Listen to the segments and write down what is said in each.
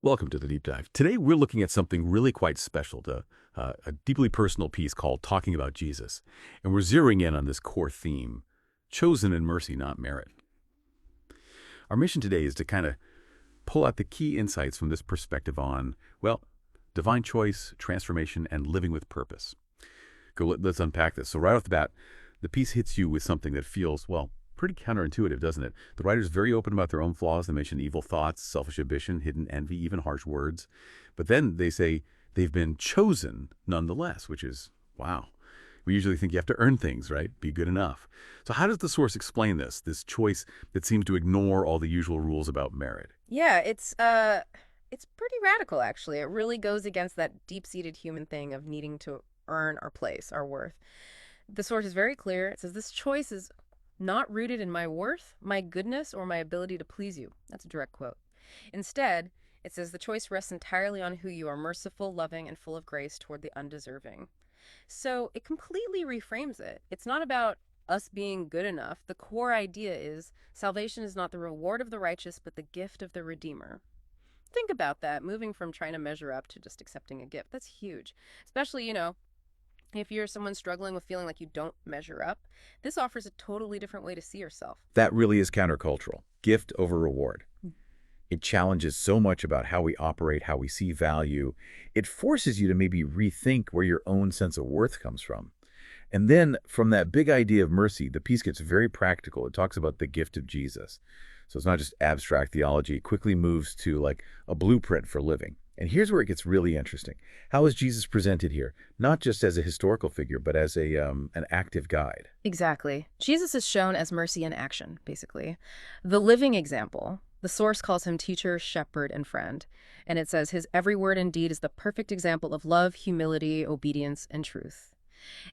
Welcome to the deep dive. Today we're looking at something really quite special, to a deeply personal piece called Talking About Jesus. And we're zeroing in on this core theme, chosen in mercy, not merit. Our mission today is to kind of pull out the key insights from this perspective on, well, divine choice, transformation, and living with purpose. Let's unpack this. So right off the bat, the piece hits you with something that feels, well, pretty counterintuitive, doesn't it? The writer's very open about their own flaws. They mention evil thoughts, selfish ambition, hidden envy, even harsh words. But then they say they've been chosen nonetheless, which is, wow. We usually think you have to earn things, right? Be good enough. So how does the source explain this choice that seems to ignore all the usual rules about merit? Yeah, it's pretty radical actually. It really goes against that deep-seated human thing of needing to earn our place, our worth. The source is very clear. It says this choice is not rooted in my worth, my goodness, or my ability to please you. That's a direct quote. Instead, it says the choice rests entirely on who you are, merciful, loving, and full of grace toward the undeserving. So it completely reframes it. It's not about us being good enough. The core idea is salvation is not the reward of the righteous, but the gift of the Redeemer. Think about that, moving from trying to measure up to just accepting a gift. That's huge. Especially, if you're someone struggling with feeling like you don't measure up, this offers a totally different way to see yourself. That really is countercultural. Gift over reward. It challenges so much about how we operate, how we see value. It forces you to maybe rethink where your own sense of worth comes from. And then from that big idea of mercy, the piece gets very practical. It talks about the gift of Jesus. So it's not just abstract theology. It quickly moves to like a blueprint for living. And here's where it gets really interesting. How is Jesus presented here? Not just as a historical figure, but as an active guide. Exactly. Jesus is shown as mercy in action, basically. The living example. The source calls him teacher, shepherd, and friend. And it says his every word and deed is the perfect example of love, humility, obedience, and truth.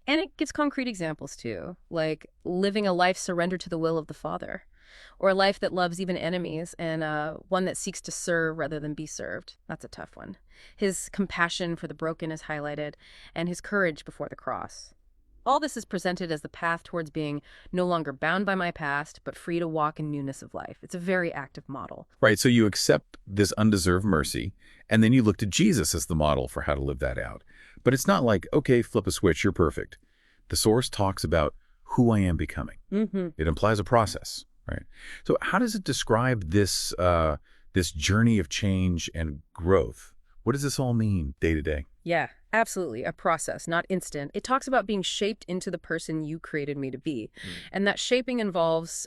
And it gives concrete examples too, like living a life surrendered to the will of the Father, or a life that loves even enemies, and one that seeks to serve rather than be served. That's a tough one. His compassion for the broken is highlighted, and his courage before the cross. All this is presented as the path towards being no longer bound by my past, but free to walk in newness of life. It's a very active model. Right, so you accept this undeserved mercy, and then you look to Jesus as the model for how to live that out. But it's not like, okay, flip a switch, you're perfect. The source talks about who I am becoming. It implies a process, right? So how does it describe this journey of change and growth? What does this all mean day to day? Yeah, absolutely. A process, not instant. It talks about being shaped into the person you created me to be. And that shaping involves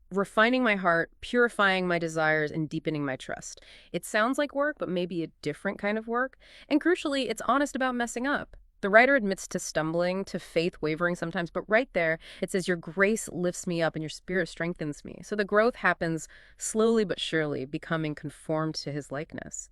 refining my heart, purifying my desires, and deepening my trust. It sounds like work, but maybe a different kind of work. And crucially, it's honest about messing up. The writer admits to stumbling, to faith wavering sometimes, but right there, it says, your grace lifts me up and your spirit strengthens me. So the growth happens slowly but surely, becoming conformed to his likeness.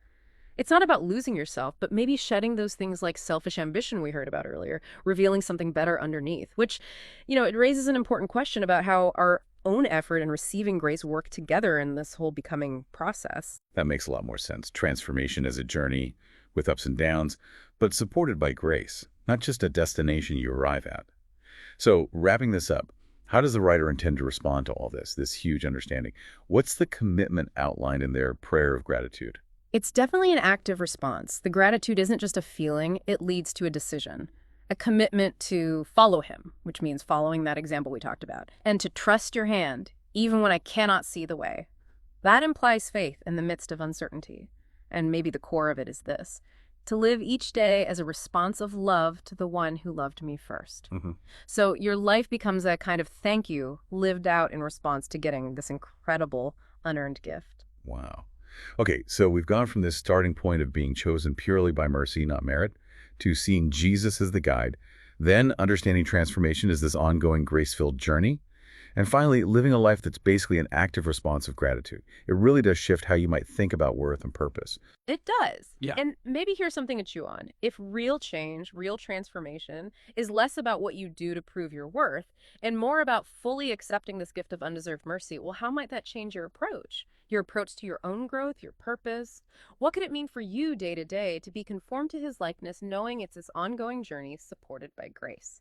It's not about losing yourself, but maybe shedding those things like selfish ambition we heard about earlier, revealing something better underneath, which, it raises an important question about how our own effort and receiving grace work together in this whole becoming process. That makes a lot more sense. Transformation as a journey with ups and downs, but supported by grace, not just a destination you arrive at. So wrapping this up, how does the writer intend to respond to all this huge understanding? What's the commitment outlined in their prayer of gratitude? It's definitely an active response. The gratitude isn't just a feeling, it leads to a decision. A commitment to follow him, which means following that example we talked about, and to trust your hand, even when I cannot see the way. That implies faith in the midst of uncertainty. And maybe the core of it is this: to live each day as a response of love to the one who loved me first. So your life becomes a kind of thank you lived out in response to getting this incredible unearned gift. Wow. Okay, so we've gone from this starting point of being chosen purely by mercy, not merit, to seeing Jesus as the guide, then understanding transformation as this ongoing grace-filled journey, and finally, living a life that's basically an active response of gratitude. It really does shift how you might think about worth and purpose. It does. Yeah. And maybe here's something to chew on. If real change, real transformation is less about what you do to prove your worth and more about fully accepting this gift of undeserved mercy, well, how might that change your approach? Your approach to your own growth, your purpose? What could it mean for you day to day to be conformed to his likeness, knowing it's this ongoing journey supported by grace?